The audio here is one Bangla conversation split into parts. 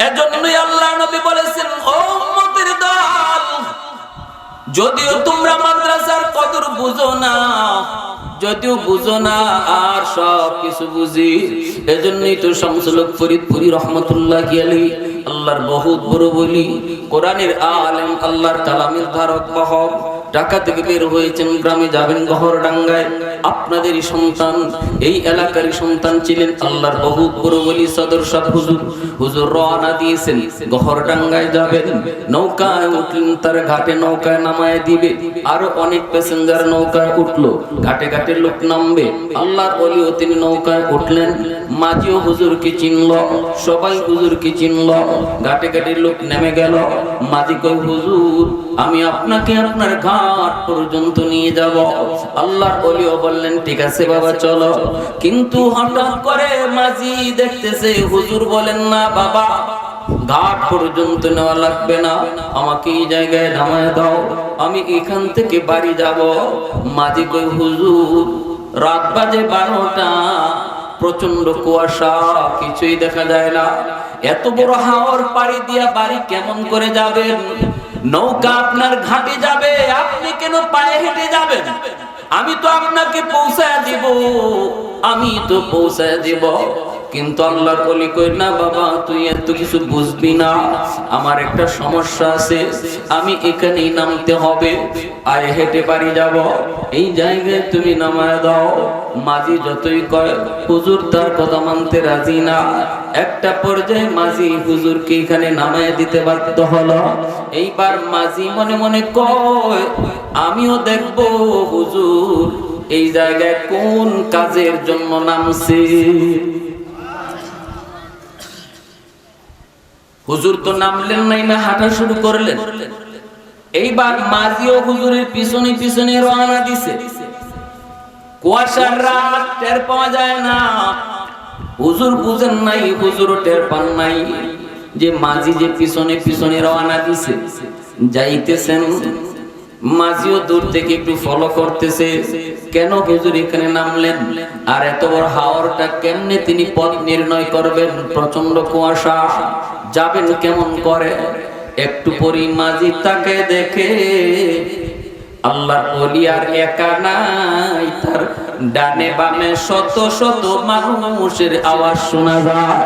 এজন্যই আল্লাহ নবী বলেছেন, ও উম্মতের দল, যদিও তোমরা মাদ্রাসার কদর বুঝো না, যদিও বুঝো না, আর সব কিছু বুঝি। এজন্যই তো শামসুল হক ফরিদপুরি রহমাতুল্লাহি আলাইহি আল্লাহর বহুত বড় বলি, কোরআনের আলেম, আল্লাহর কালামের ধারক বাহক, ঢাকা থেকে বের হয়েছেন, গ্রামে যাবেন গহরডাঙ্গায়। আপনাদেরই সন্তান, এই এলাকারই সন্তান ছিলেন আল্লাহর বহুত বড় বলি সদর সাহেব হুজুর রওনা দিয়েছেন, গহরডাঙ্গায় যাবেন। নৌকায় উঠলেন, তার ঘাটে নৌকায় নামায় দিবে, আরো অনেক প্যাসেঞ্জার নৌকায় উঠলো, ঘাটে ঘাটে লোক নামবে। আল্লাহর ওলিও তিনি নৌকায় উঠলেন, মাঝিও হুজুরকে চিনল, সবাই হুজুরকে চিনল, ঘাটে ঘাটে লোক নেমে গেল। মাঝি কই, হুজুর আমি আপনাকে আপনার ঘাট পর্যন্ত নিয়ে যাব। আল্লাহর ওলিও বললেন, ঠিক আছে বাবা চলো। কিন্তু হঠাৎ করে মাঝি দেখতেছে হুজুর বলেন, না বাবা, ঘাট পর্যন্ত নেওয়া লাগবে না, আমাকে এই জায়গায় নামায় দাও, আমি এখান থেকে বাড়ি যাব। মাঝি কই, হুজুর রাত বাজে 12টা, প্রচন্ড কুয়াশা, কিছুই দেখা যায় না, এত বড় হাওর পাড়ি দিয়া বাড়ি কেমন করে যাবেন? নৌকা আপনার ঘাটে যাবে, আপনি কেন পায়ে হেঁটে যাবেন? আমি তো আপনাকে পৌঁছায় দিব, আমি তো পৌঁছায় দিব। কিন্তু আল্লাহর ওলি কই, না বাবা, তুই এত কিছু বুঝবি না, আমার একটা সমস্যা আছে, আমি এখানেই নামতে হবে, আয় হেঁটে বাড়ি যাব, এই জায়গায় তুমি নামায় দাও। মাঝি যতই কয়, হুজুর তার কথা মানতে রাজি না। একটা পর্যায়ে মাঝি হুজুরকে এখানে নামায় দিতে বাধ্য হলো। এইবার মাঝি মনে মনে কয়, আমিও দেখব হুজুর এই জায়গায় কোন কাজের জন্য নামছে। হুজুর তো নামলেন নাই, না হাঁটা শুরু করলেন। এইবার মাঝিও হুজুরের পিছনে পিছনে রওনা দিছে। কুয়াশার রাত, টের পাওয়া যায় না, হুজুর বুঝেন নাই, হুজুরও টের পান নাই যে মাঝি যে পিছনে পিছনে রওনা দিছে, যাইতেছেন। মাঝিও দূর থেকে একটু ফলো করতেছে, কেন হুজুর এখানে নামলেন, আর এত বড় হাওরটা কেমনে তিনি পথ নির্ণয় করবেন, প্রচন্ড কুয়াশা, যাবেন কেমন করে? একটু পরই মাঝি তাকে দেখে আল্লাহর ওলি আর একা নাই, তার ডানে বামে শত শত মানুষের আওয়াজ শোনা যায়।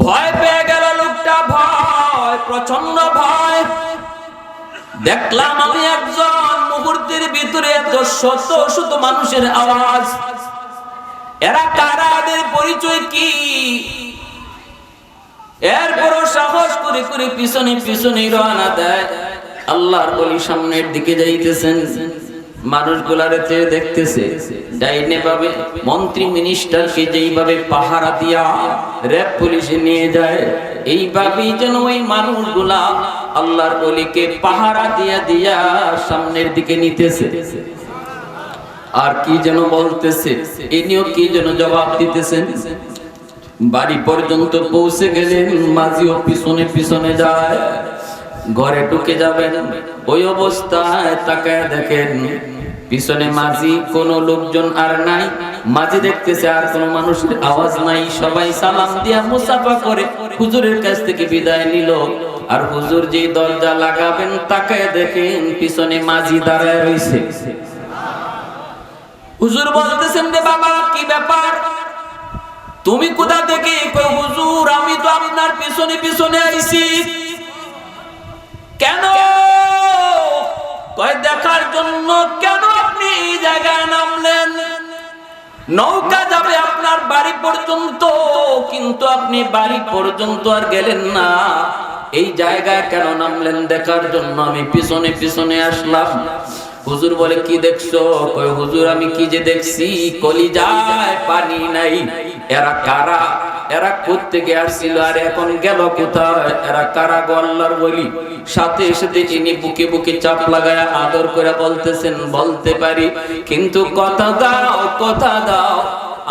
ভয় পেয়ে গেল লোকটা, ভয়, প্রচন্ড ভয়। দেখলাম আমি একজন, মুহূর্তের ভিতরে এত শত শত মানুষের আওয়াজ, এরা কারা, এদের পরিচয় কি? এরপরও সাহস করে করে পিছনে পিছনে রওনা দেয়। আল্লাহর ওলি সামনের দিকে যাইতেছেন, মানুষগুলারে দেখতেছে, ডাইনে ভাবে মন্ত্রী মিনিস্টারকে যেইভাবে পাহারা দিয়া র‍্যাব পুলিশে নিয়ে যায়, এইভাবেই যেন ওই মানুষগুলা আল্লাহর ওলিকে পাহারা দিয়া দিয়া সামনের দিকে নিতেছে। আর কি যেন বলতেছে, ইনিও কি যেন জবাব দিতেছেন। বাড়ি পর্যন্ত পৌঁছে গেলেন, মাঝিও পিছনে পিছনে যায়, ঘরে ঢুকে যাবেন, ওই অবস্থায় তাকায় দেখেন পিছনে মাঝি, কোন লোকজন আর নাই। মাঝি দেখতেছে আর কোন মানুষের আওয়াজ নাই, সবাই সালাম দিয়া মুসাফা করে হুজুরের কাছ থেকে বিদায় নিল। আর হুজুর যে দরজা লাগাবেন, তাকায় দেখেন পিছনে মাঝি দাঁড়ায় রইছে। হুজুর বলতেছেন, রে বাবা কি ব্যাপার, তুমি কোথা থেকে? কই হুজুর আমি তো আপনার পিছনে পিছনে আইছি। কেন? কয় দেখার জন্য। কেন আপনি এই জায়গায় নামলেন? নৌকা যাবে আপনার বাড়ি পর্যন্ত, কিন্তু আপনি বাড়ি পর্যন্ত আর গেলেন না, এই জায়গায় কেন নামলেন? দেখার জন্য আমি পিছনে পিছনে আসলাম। হুজুর বলে, কি দেখছো? কয় হুজুর আমি কি যে দেখছি, কলিজায় পানি নাই। এরা কারা? এরা কোত্থেকে আসছিল আর এখন গেল কোথায়? এরা কারা গো আল্লাহর ওলি? সাথে সাথে তিনি বুকে বুকে চাপ লাগায় আদর করে বলতেছেন, বলতে পারি, কিন্তু কথা দাও, কথা দাও,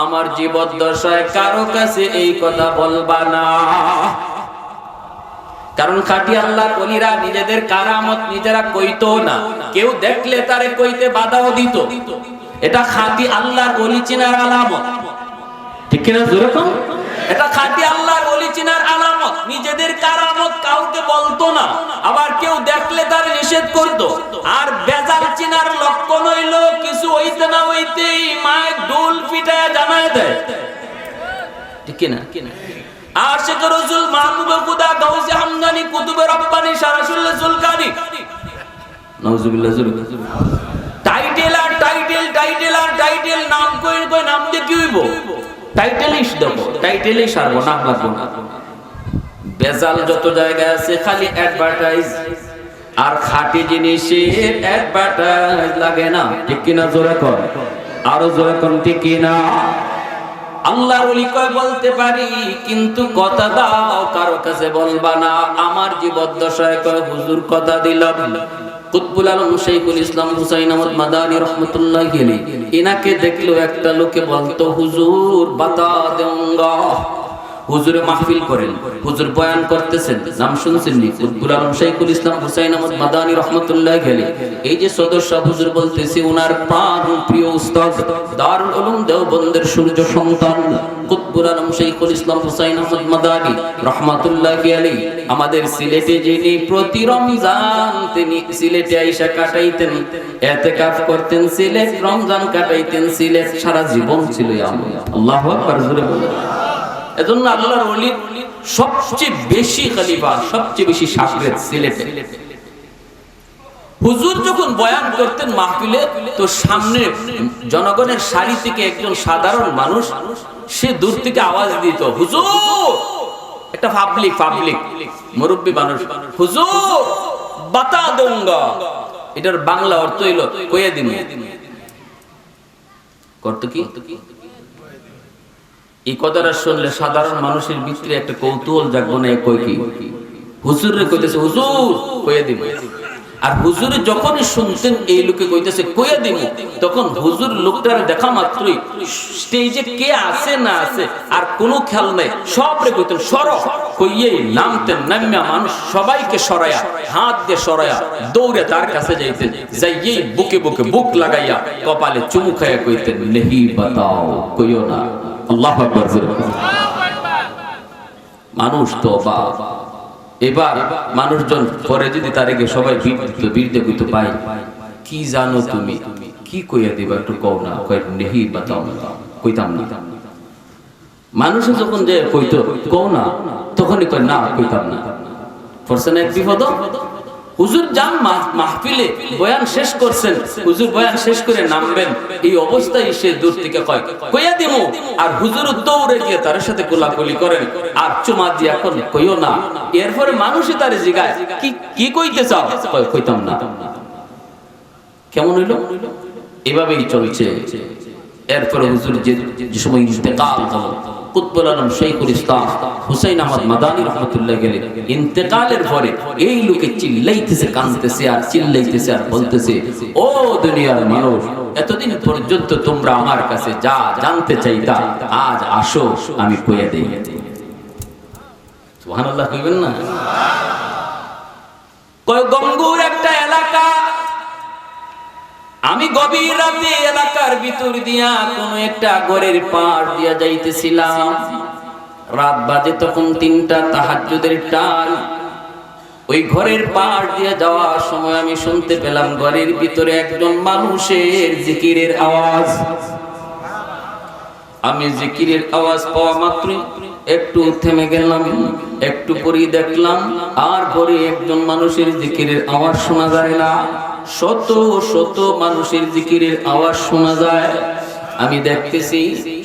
আমার জীবদ্দশায় কারো কাছে এই কথা বলবা না। কারণ খাঁটি আল্লাহর ওলিরা নিজেদের কারামত নিজেরা কইতো না, কেউ দেখলে তারে কইতে বাধাও দিত। এটা খাঁটি আল্লাহর ওলি চিনার আলামত। ঠিক কিনা জোরে কোন? এটা খাঁটি আল্লাহর ওলি চিনার আলামত। নিজেদের কারামত কাউকে বলতো না, আবার কেউ দেখলে তার নিষেধ করতো। আর বেজাল চিনার লক্ষণ হইল কিছু হইতে না হইতেই মায়ের দুল পিটায় জানায় দেয়, ঠিক কিনা? আশিক রাসূল মাহবুব খুদা গাউসে হামদানি কুতুবে রব্বানি শারাসুল সুলকানি নাউজুবিল্লাহ টাইটেল আর টাইটেল টাইটেল আর টাইটেল নাম কই কই নাম দিয়ে কি হইব? টাইটেলই দেব, টাইটেলই সারবো, নাম লাগবো না। বেজাল যত জায়গায় আছে খালি অ্যাডভার্টাইজ, আর খাঁটি জিনিসের অ্যাডভার্টাইজ লাগে না, ঠিক কিনা জোরে কর, আরো জোরে কোন ঠিক কিনা? আল্লাহর ওলি কয় বলতে পারি, কিন্তু কথা দাও কারো কাছে বলবা না। আমার জীবদ্দশায় কয় হুজুর কথা দিলাম। কুতবুল আলম শাইখুল ইসলাম হুসাইন আহমদ মাদানী রহমাতুল্লাহি আলাইহি, ইনাকে দেখলো একটা লোকে বলতো হুজুর বাতা দেউঙ্গা। হুজুরে মাহফিল করেন, হুজুর বয়ান করতেছেন, নাম শুনছেন নি? কুতবুল আলম শাইখুল ইসলাম হুসাইন আহমদ মাদানী রহমাতুল্লাহি আলাইহি। এই যে সদস্য হুজুর বলতেছি, ওনার প্রাণ প্রিয় উস্তাদ দারুল উলুম দেওবন্দের সূর্য সন্তান কুতবুল আলম শাইখুল ইসলাম হুসাইন আহমদ মাদানী রহমাতুল্লাহি আলাইহি আমাদের সিলেটে যিনি প্রতি রমজান তিনি সিলেটে আইসা কাটাইতেন, ইতিকাফ করতেন সিলেট, রমজান কাটাইতেন সিলেট, সারা জীবন ছিল আল্লাহু আকবার জোরে বলেন। এজন্য আল্লাহর ওলির সবচেয়ে বেশি খলিফা, সবচেয়ে বেশি শাগরেদ সিলেটে। হুজুর যখন বয়ান করতেন মাহফিলে, তো সামনে জনগণের সারি থেকে একজন সাধারণ মানুষ সে দূর থেকে আওয়াজ দিত, হুজুর, একটা পাবলিক মুরব্বী মানুষ, হুজুর বাতা দেউঙ্গা। এটার বাংলা অর্থ হইল কইয়া দিন। করত কি? এই কথাটা শুনলে সাধারণ মানুষের ভিতরে একটা কৌতূহল জাগবো না, কই কি হুজুরে কইতেছে হুজুর কইয়া দিব। আর হুজুরে যখনই শুনতেন এই লোকে কইতেছে কইয়া দিব, তখন হুজুর লোকটার দেখা মাত্রই স্টেজে কে আছে না আছে আর কোনো খেয়াল নাই, সবরে কইতেন সর, কইয়েই নামতেন, নামিয়া মানুষ সবাইকে সরায়া, হাত দিয়ে সরায়া দৌড়ে তার কাছে যাইতেন, যাইয়েই বুকে বুকে বুক লাগাইয়া কপালে চুমু খাইয়া কইতেন নেহি বাতাও, কইও না। আল্লাহু আকবার। মানুষ তো এবার মানুষজন পরে যদি তারেকে সবাই বীরতে কইতো পাই, কি জানো তুমি, কি কইয়া দিবা একটু কও না, কয় নেহি বাতাও, কইতাম না। মানুষে যখন যে কইতো কও না, তখনই কয় না কইতাম না। পড়ছেন এক বিপদ। হুজুর যান মাহফিলে বয়ান শেষ করছেন, হুজুর বয়ান শেষ করে নামবেন, এই অবস্থায় সে দূর থেকে কয় কইয়া দিমু, আর হুজুর দৌড়ে গিয়ে তার সাথে কোলাকুলি করেন আর চুমা দিয়ে এখন কইও না। এরপরে মানুষে তারে জিগায় কি কইতে চাও, কইতাম না। কেমন হইল? এভাবেই চলছে। এরপরে হুজুর যে সময় ইন্তেকাল হলো, কুতবুল আলম শাইখুল ইসলাম হুসাইন আহমদ মাদানী রহমাতুল্লাহি আলাইহি ইন্তেকালের পরে এই লোকে চিল্লাইতেছে, কাঁদতেছে আর চিল্লাইতেছে আর বলতেছে, ও দুনিয়ার মানুষ, এতদিন পর্যন্ত তোমরা আমার কাছে যা জানতে চাইতা, আজ আসো আমি কইয়া দেই। সুবহানাল্লাহ কইবেন না? কয় গঙ্গুর একটা এলাকা, আমি গভীর রাতে এলাকার ভিতর দিয়া কোন একটা ঘরের পার দিয়া যাইতেছিলাম। রাত বাজে তখন 3টা, তাহাজ্জুদের টাইম। ওই ঘরের পার দিয়া যাওয়ার সময় আমি শুনতে পেলাম ঘরের ভিতরে একজন মানুষের জিকিরের আওয়াজ। আমি জিকিরের আওয়াজ পাওয়া মাত্রই একটু থেমে গেলাম, একটু পরেই দেখলাম আর ঘরে একজন মানুষের জিকিরের আওয়াজ শোনা যায় না, শত শত মানুষের জিকিরের আওয়াজ শোনা যায়। আমি দেখতেছি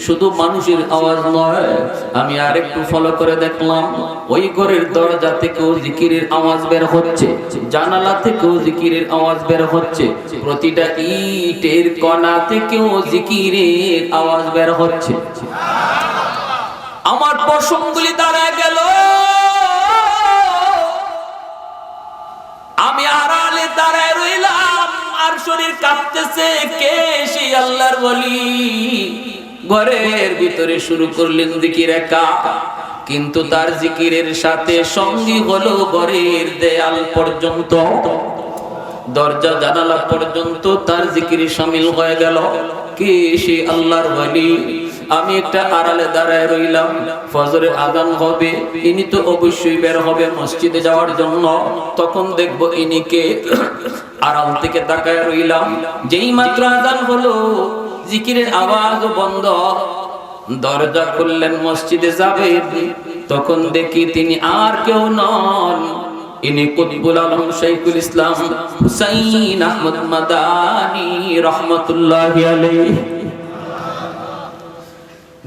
শুধু মানুষের আওয়াজ নয়, আমি আরেকটু ফলো করে দেখলাম ওই ঘরের দরজা থেকেও জিকিরের আওয়াজ বের হচ্ছে, জানালা থেকেও জিকিরের আওয়াজ বের হচ্ছে, প্রতিটা ইটের কণা থেকেও জিকিরের আওয়াজ বের হচ্ছে। আমার পশমগুলি দাঁড়ায় গেল, আমি আড়ালে দাঁড়ায় রইলাম আর শরীর কাঁপতেছে। কে সেই আল্লাহর ওলি? ঘরের ভিতরে শুরু করলেন জিকির একা, কিন্তু তার জিকিরের সাথে সঙ্গী হলো ঘরের দেয়াল পর্যন্ত, দরজা জানালা পর্যন্ত তার জিকিরে শামিল হয়ে গেল। কে সেই আল্লাহর ওলি? আমি একটা আড়ালে দাঁড়ায় রইলাম, ফজরের আযান হবে, ইনি তো অবশ্যই বের হবে মসজিদে যাওয়ার জন্য। তখন দেখবো ইনিকে আড়াল থেকে তাকায় রইলাম। যেই মাত্র আযান হলো, জিকিরের আওয়াজও বন্ধ, দরজা খুললেন, মসজিদে যাবেন, তখন দেখি তিনি আর কেউ নন, ইনি কুতুবুল আলম শাইখুল ইসলাম হুসাইন আহমদ মাদানী রাহমাতুল্লাহি আলাইহি।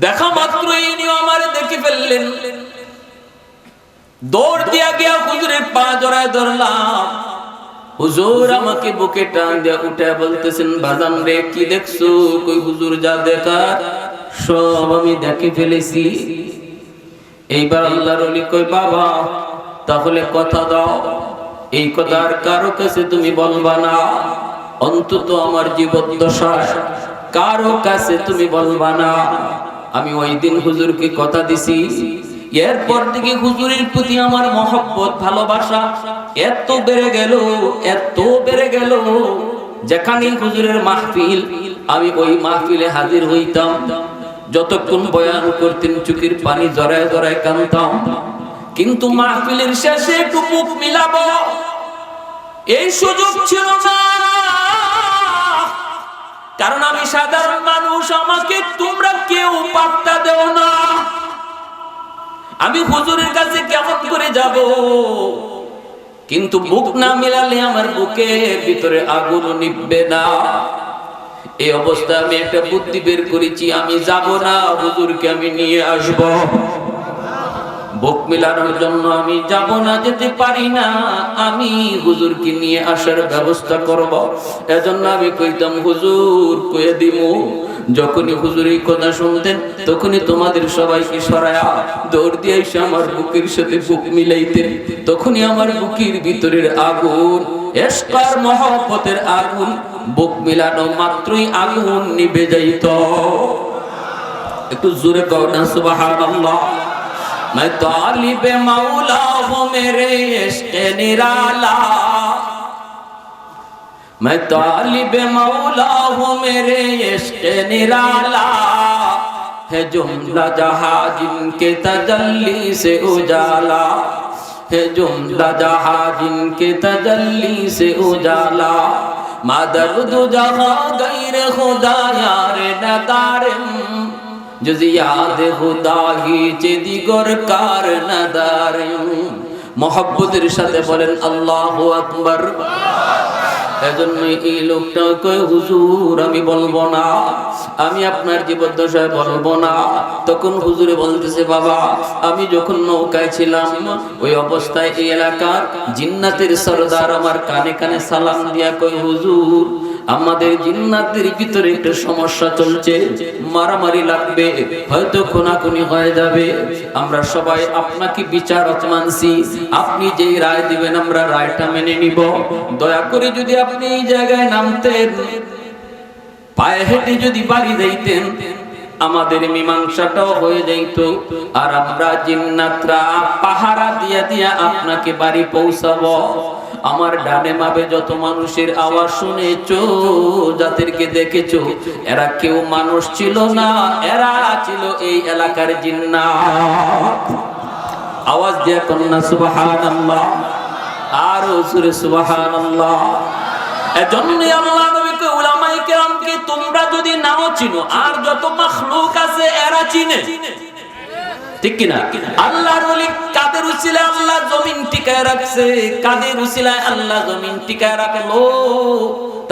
দেখা মাত্র ইনি আমারে দেখে ফেললেন, দৌড় দিয়া গিয়া হুজুরের পা জড়ায় ধরলাম। হুজুর আমাকে বুকে টান দিয়া উঠে বলতেছেন, বাজান রে কি দেখছো? কই হুজুর যা দেখার সব আমি দেখে ফেলেছি। এইবার আল্লাহর ওলি কই, বাবা তাহলে কথা দাও, এই কথা আর কারো কাছে তুমি বলবা না, অন্তত আমার জীবদ্দশায় কারো কাছে তুমি বলবা না। আমি ওই দিন হুজুরকে কথা দিছি, এরপর থেকে হুজুরের প্রতি আমার মহব্বত ভালোবাসা এত বেড়ে গেল, এত বেড়ে গেল, যেখানে হুজুরের মাহফিল আমি ওই মাহফিলে হাজির হইতাম, যতক্ষণ বয়ান করতেন চোখের পানি জড়ায় জড়ায় কাঁদতাম। কিন্তু মাহফিলের শেষে একটু মুখ মিলাবো এই সুযোগ ছিল না, কারণ আমি সাধারণ মানুষ, আমাকে তোমরা কেউ পাত্তা দেও না। আমি হুজুরের কাছে কেমন করে যাব? কিন্তু বুক না মিলালে আমার বুকের ভিতরে আগুন নিভবে না। এই অবস্থায় আমি একটা বুদ্ধি বের করেছি, আমি যাব না, হুজুরকে আমি নিয়ে আসব। বুক মিলানোর জন্য আমি যাব না, যেতে পারি না, আমি হুজুরকে নিয়ে আসার ব্যবস্থা করব। এজন্য আমি কইতাম, হুজুর কয়ে দিমু। যখনই হুজুর এই কথা শুনতেন, তখনই তোমাদের সবাইকে সরায়া দৌড় দিয়ে এসে আমার বুকের সাথে বুক মিলাইতেন। তখনই আমার বুকের ভিতরের আগুন, ইশক আর মহব্বতের আগুন, বুক মিলানো মাত্রই আগুন নিভে যাইত। একটু জোরে কও না সুবহানাল্লাহ। मैं तालिब मौला हूँ मेरे इश्क निराला, मैं तालिब मौला हूँ मेरे इश्क निराला, है जुमला जहाँ जिनके तजल्ली से उजाला, है जुमला जहाँ जिनके तजल्ली से उजाला, मादर्द जहाँ गैर खुदा यार नदारम, যদি याद खुदा ही दिगर कार नदार। मोहब्बतेर साथे बोलेन আল্লাহু আকবার। এজন্য এই লোকটা কয়, হুজুর আমি বলবো না, আমি আপনার জীবদ্দশায় বলবো না। তখন হুজুরে বলতেছে, বাবা আমি যখন নৌকায় ছিলাম, ওই অবস্থায় এই এলাকার জিন্নাতের সরদার আমার কানে কানে সালাম দিয়া কয়, হুজুর আমাদের জিন্নাতের ভিতরে একটা সমস্যা চলছে, মারামারি লাগবে, হয়তো খুনাখুনি হয়ে যাবে। আমরা সবাই আপনাকে বিচারক মানছি, আপনি যেই রায় দিবেন আমরা রায়টা মেনে নিব। দয়া করে যদি আপনি এই জায়গায় নামতেন, পায়ে হেঁটে যদি বাড়ি যাইতেন, আমাদের মীমাংসাটাও হয়ে যাইত, আর আমরা জিন্নাতরা পাহারা দিয়া দিয়া আপনাকে বাড়ি পৌঁছাবো। আমার ডানে মাবে যত মানুষের আওয়াজ শুনেছো, যাদেরকে দেখেছো, এরা কেউ মানুষ ছিল না, এরা ছিল এই এলাকার জিন্নাত। আওয়াজ দিয়া কন্যা সুবহানাল্লাহ, আর জোরে সুবহানাল্লাহ। এজন্যই আল্লাহ নবীকে উলামায়ে কেরামকে তোমরা যদি নাও চিনো, আর যত মাখলুক আছে এরা চিনে, ঠিক কিনা? আল্লাহর ওলি কাদের উসিলায় আল্লাহ জমিন টিকায় রাখছে, কাদের উসিলায় আল্লাহ জমিন টিকায় রাখলো,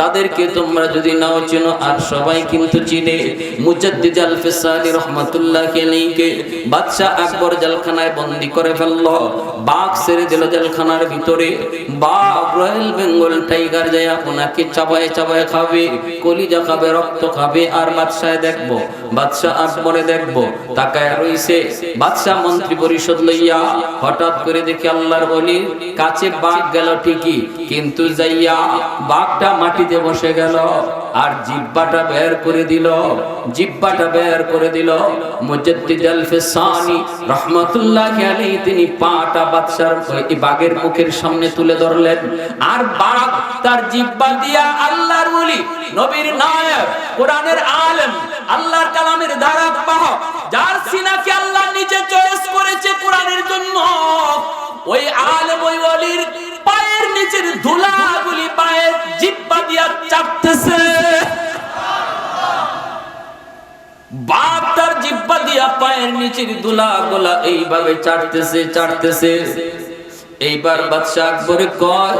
তাদেরকে তোমরা যদি নাও চিনো, আর সবাই কিন্তু চিনে। মুজাদ্দিদ আল ফিসানি রাহমাতুল্লাহি আলাইহি বাদশা আকবর জেলখানায় বন্দী করে ফেললো, বাঘ ছেড়ে দিল জেলখানার ভিতরে। বাঘ রয়্যাল বেঙ্গল টাইগার যায় ওনাকে চাবায় চাবায় খাবে, কলিজা খাবে, রক্ত খাবে। আর বাদশায় দেখবো, বাদশাহ আকবরে দেখবো তাকায় রইছে। বাদশাহ মন্ত্রী পরিষদ লইয়া হঠাৎ করে দেখে আল্লাহর ওলির কাছে বাঘ গেল ঠিকই, কিন্তু যাইয়া বাঘটা মাটি মাটিতে বসে গেল আর জিহ্বাটা বের করে দিল, জিহ্বাটা বের করে দিল। মুজাদ্দিদ আল-ফিসানি রাহমাতুল্লাহি আলাইহি তিনি পাটা বাদশার এই বাঘের মুখের সামনে তুলে ধরলেন, আর বাঘ তার জিহ্বা দিয়া আল্লাহর ওলি, নবীর নায়ক, কোরআনের আলেম, আল্লাহর কালামের ধারাক বাহক, যার সিনাকে আল্লাহ নিজে চয়েস করেছে কোরআনের জন্য, ওই আলেম ওই ওলির পায়ের নিচের ধুলাগুলি পায়ের জিহ্বা দিয়া চাটতেছে। বাপ তার জিহ্বা দিয়া পায়ের নিচের ধুলাগুলা এইভাবে চাটতেছে চাটতেছে। এইবার বাদশা আকবরে কয়,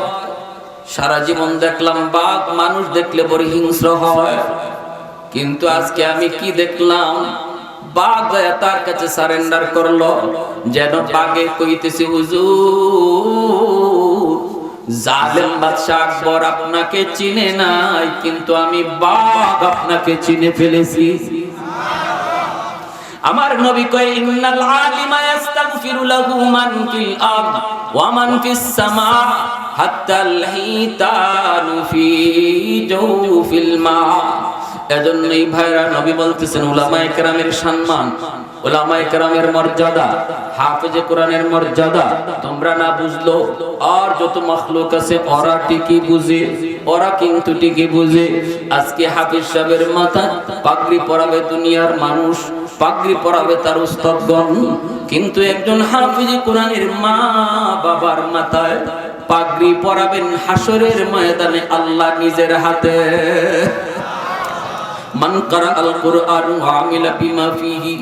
সারা জীবন দেখলাম বাঘ মানুষ দেখলে বড় হিংস্র হয়, কিন্তু আজকে আমি কি দেখলাম, বাঘ তার কাছে সারেন্ডার করলো, যেন বাঘে কইতেছে হুজুর জালেম বাদশা আকবর আপনাকে চিনে নাই, কিন্তু আমি বাঘ আপনাকে চিনে ফেলেছি। আমার নবী কয়, ইন্নাল আলিমা ইস্তাগফিরু লাহু মান ফিল আরদ ওয়া মান ফিস সামা হাত্তাল হিতানু ফি জাওফিল মা। এজন্যই ভাইরা নবী বলতেছেন উলামায়ে কেরামের সম্মান, উলামায়ে কেরামের মর্যাদা, হাফেজে কোরআনের মর্যাদা তোমরা না বুঝলো আর যত মাখলুক আছে ওরা ঠিকই বুঝে, ওরা কিন্তু ঠিকই বুঝে। আজকে হাফেজ সাহেবের মাথা পাগড়ি পরাবে দুনিয়ার মানুষ, পাগড়ি পরাবে তার উস্তাদগণ, কিন্তু একজন হাফেজে কোরআনের মা বাবার মাথায় পাগড়ি পরাবেন হাসরের ময়দানে আল্লাহ নিজের হাতে। মান কারা আল কুরআন ওয়া আমিলা বিমা ফিহি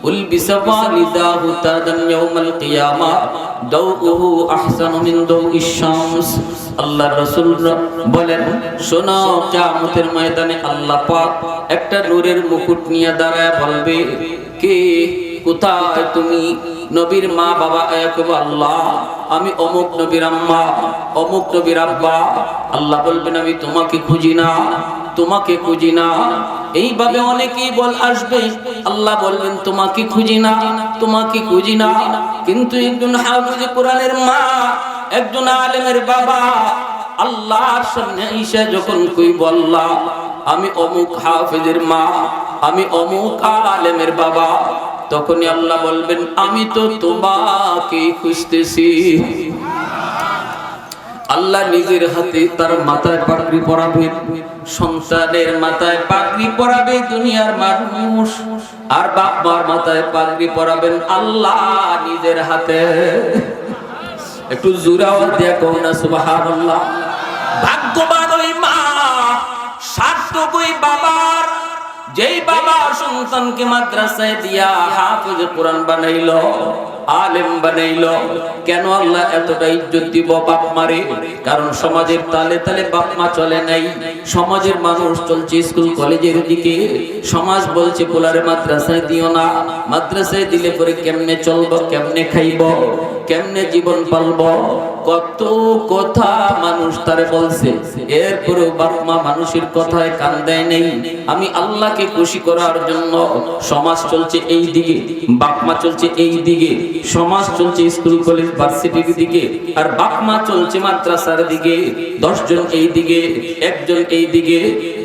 উলবিসা ওয়ালিদাহু তাদান ইয়াউমাল কিয়ামা দাউহু আহসানু মিন দাউইশ শামস। আল্লাহর রাসূল বলেন, শোনো কিয়ামতের ময়দানে আল্লাহ পাক একটা নূরের মুকুট নিয়ে দাঁড়ায় বলবে, কে কোথায় তুমি? নবীর মা বাবা একব আল্লাহ আমি অমুক নবীর আম্মা অমুক নবীর আব্বা। আল্লাহ বলবেন আমি তোমাকে খুঁজি না, তোমাকে খুঁজি না। এইভাবে অনেকেই বল আসবে, আল্লাহ বলবেন তোমাকে খুঁজি না, তোমাকে খুঁজি না। কিন্তু একজন হাফেজে কোরআনের মা, একজন আলেমের বাবা আল্লাহর সামনে এসে যখন কই বললা আমি অমুক হাফেজের মা, আমি অমুক আলেমের বাবা, তখনই আল্লাহ বলবেন আমি তো তোমাকে খুঁজতেছি। আল্লাহ নিজের হাতে তার মাথায় পাগড়ি পরাবেন, সন্তানের মাথায় পাগড়ি পরাবে দুনিয়ার মানুষ, আর বাপ মার মাথায় পাগড়ি পরাবেন আল্লাহ নিজের হাতে। একটু জোরে আওয়াজ দিয়ে কও না সুবহানাল্লাহ। ভাগ্যবান ওই মা, সার্থক ওই বাবার, যেই বাবা সন্তানকে মাদ্রাসায় দিয়া হাফেজ কোরআন বানাইলো, আলেম বানাইলো। কেন আল্লাহ এতটা ইজ্জত দিব বাপ মারে? কারণ সমাজের তালে তালে বাপ মা চলে নাই। সমাজের মানুষ চলছে স্কুল কলেজের দিকে, সমাজ বলছে পোলারে মাদ্রাসায় দিও না, মাদ্রাসায় দিলে পরে কেমনে চলবো, কেমনে খাইব, কেমনে জীবন পালবো, কত কথা মানুষ তারে বলছে। এরপরেও বাপ মা মানুষের কথায় কান দেয় নেই। আমি আল্লাহকে খুশি করার জন্য সমাজ চলছে এই দিকে, বাপ মা চলছে এই দিকে, সমাজ চলছে স্কুল কলেজ ভার্সিটির দিকে, আর বাপ মা চলছে মাদ্রাসার দিকে। 10 জন এই দিকে, একজন এই দিকে।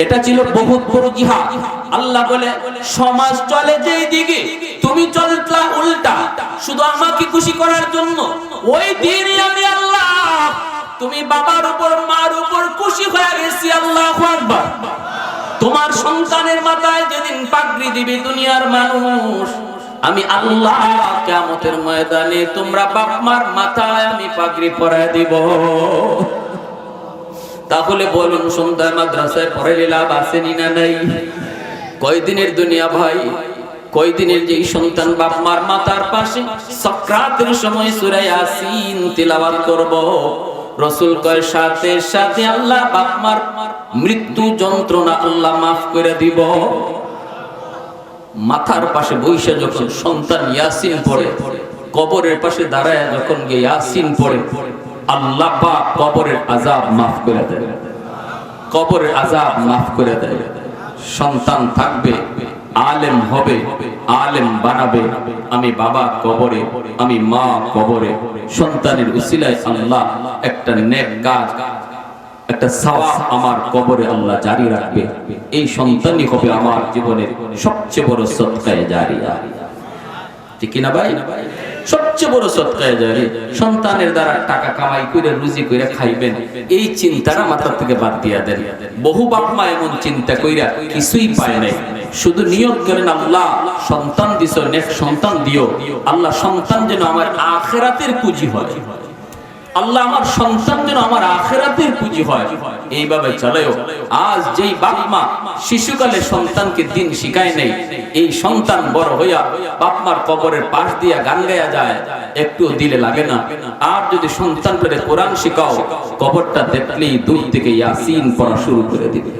এটা ছিল বহুত বড় জিহাদ। আল্লাহ বলে সমাজ চলে যেই দিকে, তুমি চলতলা উল্টা, শুধু আমাকে খুশি করার জন্য। ওই দিনই আমি আল্লাহ তুমি বাবার উপর মার উপর খুশি হয়ে গেছি। আল্লাহু আকবার। তোমার সন্তানের মাথায় যেদিন পাগড়ি দিবে দুনিয়ার মানুষ, আমি আল্লাহ কিয়ামতের ময়দানে তোমরা বাপ মার মাথায় আমি পাগড়ি পরায় দিব। তাহলে বলুন সন্তান মাদ্রাসায় পড়ালে লাভ আছে না নাই? কয়দিনের দুনিয়া ভাই, কয়দিনের যেই সন্তান বাপ মার মাথার পাশে সাকরাতের সময় সূরা ইয়াসিন তিলাওয়াত করব, রাসূল কয় সাথে সাথে আল্লাহ বাপ মার মৃত্যু যন্ত্রণা আল্লাহ মাফ করে দিব। মাথার পাশে বইসা যখন সন্তান ইয়াসিন পড়ে, কবরের পাশে দাঁড়ায় যখন গিয়ে ইয়াসিন পড়ে, আল্লাহ পাক কবরের আযাব মাফ করে দেয়, কবরের আযাব মাফ করে দেয়। সন্তান থাকবে, আলেম হবে, আলেম বানাবে। আমি বাবা কবরে, আমি মা কবরে, সন্তানের উসিলায় আল্লাহ একটা নেক কাজ, একটা সওয়াব আমার কবরে আল্লাহ জারি রাখবে। এই সন্তানই হবে আমার জীবনের সবচেয়ে বড় সদকায়ে জারিয়া। ঠিক কি না ভাই? সবচেয়ে বড় সদকায়ে জারিয়া। সন্তানের দ্বারা টাকা কামাই করে রুজি করে খাইবেন, এই চিন্তাটা মাথা থেকে বাদ দিয়া দেন। বহু বাপ মা এমন চিন্তা কইরা কিছুই পায় নাই, শুধু নিয়ত করেন আল্লাহ সন্তান দিছো, নেক্সট সন্তান দিও, আল্লাহ সন্তান যেন আমার আখিরাতের পুঁজি হয়, আল্লাহ আমার সন্তান যেন আমার আখিরাতের পুঁজি হয়, এইভাবে চলেও। আজ যেই বাপ মা শিশুকালে সন্তানকে দিন শিখায় নেই, এই সন্তান বড় হইয়া বাপ মার কবরের পাশ দিয়া গান গায়া যায়, একটু দিলে লাগে না। আর যদি সন্তান পেলে কোরআন শিখাও, কবরটা দেখলেই দূর থেকে ইয়াসিন পড়া শুরু করে দিবে,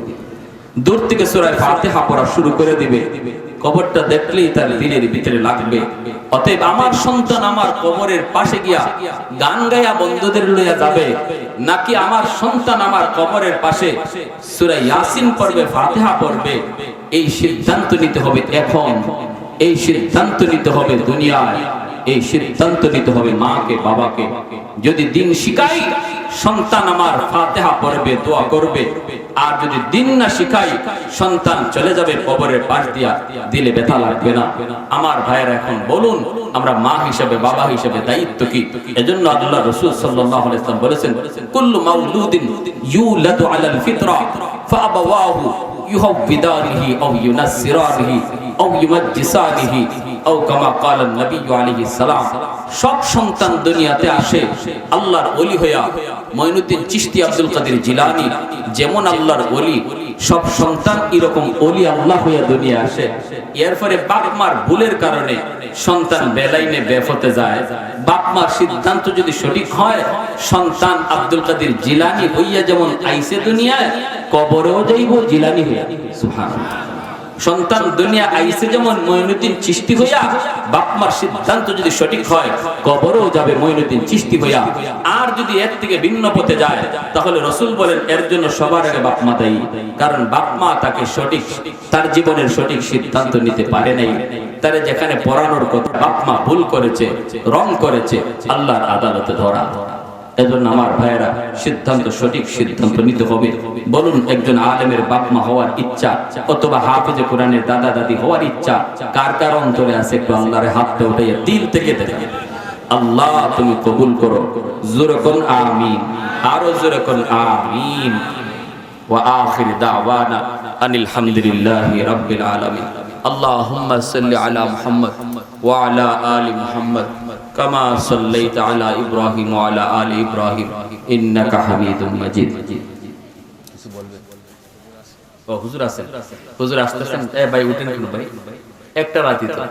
দূর থেকে সূরা ফাতিহা পড়া শুরু করে দিবে, কবরটা দেখলেই তার দিলের ভিতরে লাগবে। অতএব আমার সন্তান আমার কবরের পাশে গিয়া গান গায়া বন্ধুদের লইয়া যাবে, নাকি আমার সন্তান আমার কবরের পাশে সূরা ইয়াসিন পড়বে, ফাতিহা পড়বে, এই সিদ্ধান্ত নিতে হবে এখন, এই সিদ্ধান্ত নিতে হবে দুনিয়ায়, এই সিদ্ধান্ত নিতে হবে মাকে বাবাকে। যদি দিন শিখাই সন্তান আমার ফাতিহা পড়বে, দোয়া করবে, আর যদি দিন না শিখাই সন্তান চলে যাবে কবরের পাশ দিয়া, দিলে ব্যথা লাগবে না? আমার ভাইয়েরা এখন বলুন, আমরা মা হিসেবে বাবা হিসেবে দায়িত্ব কি? এজন্য আল্লাহ রাসূল সাল্লাল্লাহু আলাইহি ওয়াসাল্লাম বলেছেন, কুল্লু মাউলুদিন ইউলাদু আলাল ফিতরা ফাআবাওয়াহু ইউহাব্বিদানিহি আও ইউনাসসিরানিহি আও ইউমাজ্জিসানিহি আও কামা ক্বালা নবী আলাইহিস সালাম। সব সন্তান দুনিয়াতে আসে আল্লাহর ওলি হইয়া। মঈনুদ্দিন চিশতি আব্দুল কাদের জিলানী যেমন আল্লাহর ওলি, সব সন্তান এরকম ওলি আল্লাহ হইয়া দুনিয়া আসে। এরপরে বাপ মার ভুলের কারণে সন্তান বেলাইনে বেফতে যায়। বাপ মার সিদ্ধান্ত যদি সঠিক হয়, সন্তান আব্দুল কাদের জিলানী হইয়া যেমন আইছে দুনিয়ায়, কবরেও যাইব জিলানী হইয়া। সুবহানাল্লাহ। সন্তান দুনিয়া আইছে যেমন মঈনুদ্দিন চিশতি হইয়া, বাপ মার সিদ্ধান্ত যদি সঠিক হয়, কবরেও যাবে মঈনুদ্দিন চিশতি হইয়া। আর যদি এর থেকে ভিন্ন পথে যায়, তাহলে রাসূল বলেন এর জন্য সবার আগে বাপ মা দায়ী। কারণ বাপ মা তাকে সঠিক, তার জীবনের সঠিক সিদ্ধান্ত নিতে পারে নাই। তারে যেখানে পড়ানোর কথা বাপ মা ভুল করেছে, রং করেছে, আল্লাহর আদালতে ধরা। এজন্য আমার ভাইয়েরা সিদ্ধান্ত, সঠিক সিদ্ধান্ত নিতে হবে। বলুন, একজন আলেমের বাপ মা হওয়ার ইচ্ছা অথবা হাফেজে কোরআনের দাদা দাদি হওয়ার ইচ্ছা কার কার অন্তরে আছে? একটু আল্লাহর হাতটা উঠাইয়া দিল থেকে দেখেন, আল্লাহ তুমি কবুল করো। জোরে কোন আমিন, আরো জোরে কোন আমিন। ওয়া আখির দাওয়ানা আনিল হামদুলিল্লাহি রাব্বিল আলামিন। আল্লাহুম্মা সাল্লি আলা মুহাম্মদ ওয়া আলা আলি মুহাম্মদ কামা সাল্লাইতা আলা ইব্রাহিম ওয়া আলা আলি ইব্রাহিম ইন্নাকা হামিদুম মাজিদ। কিছু বলবেন? ও হুজুর আছেন, হুজুর আসতেছেন। এ ভাই উঠেন কেন ভাই? একটা রাতি তো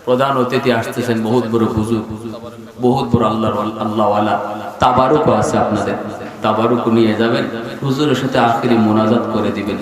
প্রধান অতিথি আসতেছেন, বহুত বড় হুজুর, বহুত বড় আল্লাহ ওয়ালা। তাবারুক আছে আপনাদের, তাবারুক নিয়ে যাবেন, হুজুরের সাথে আখিরি মোনাজাত করে দিবেন।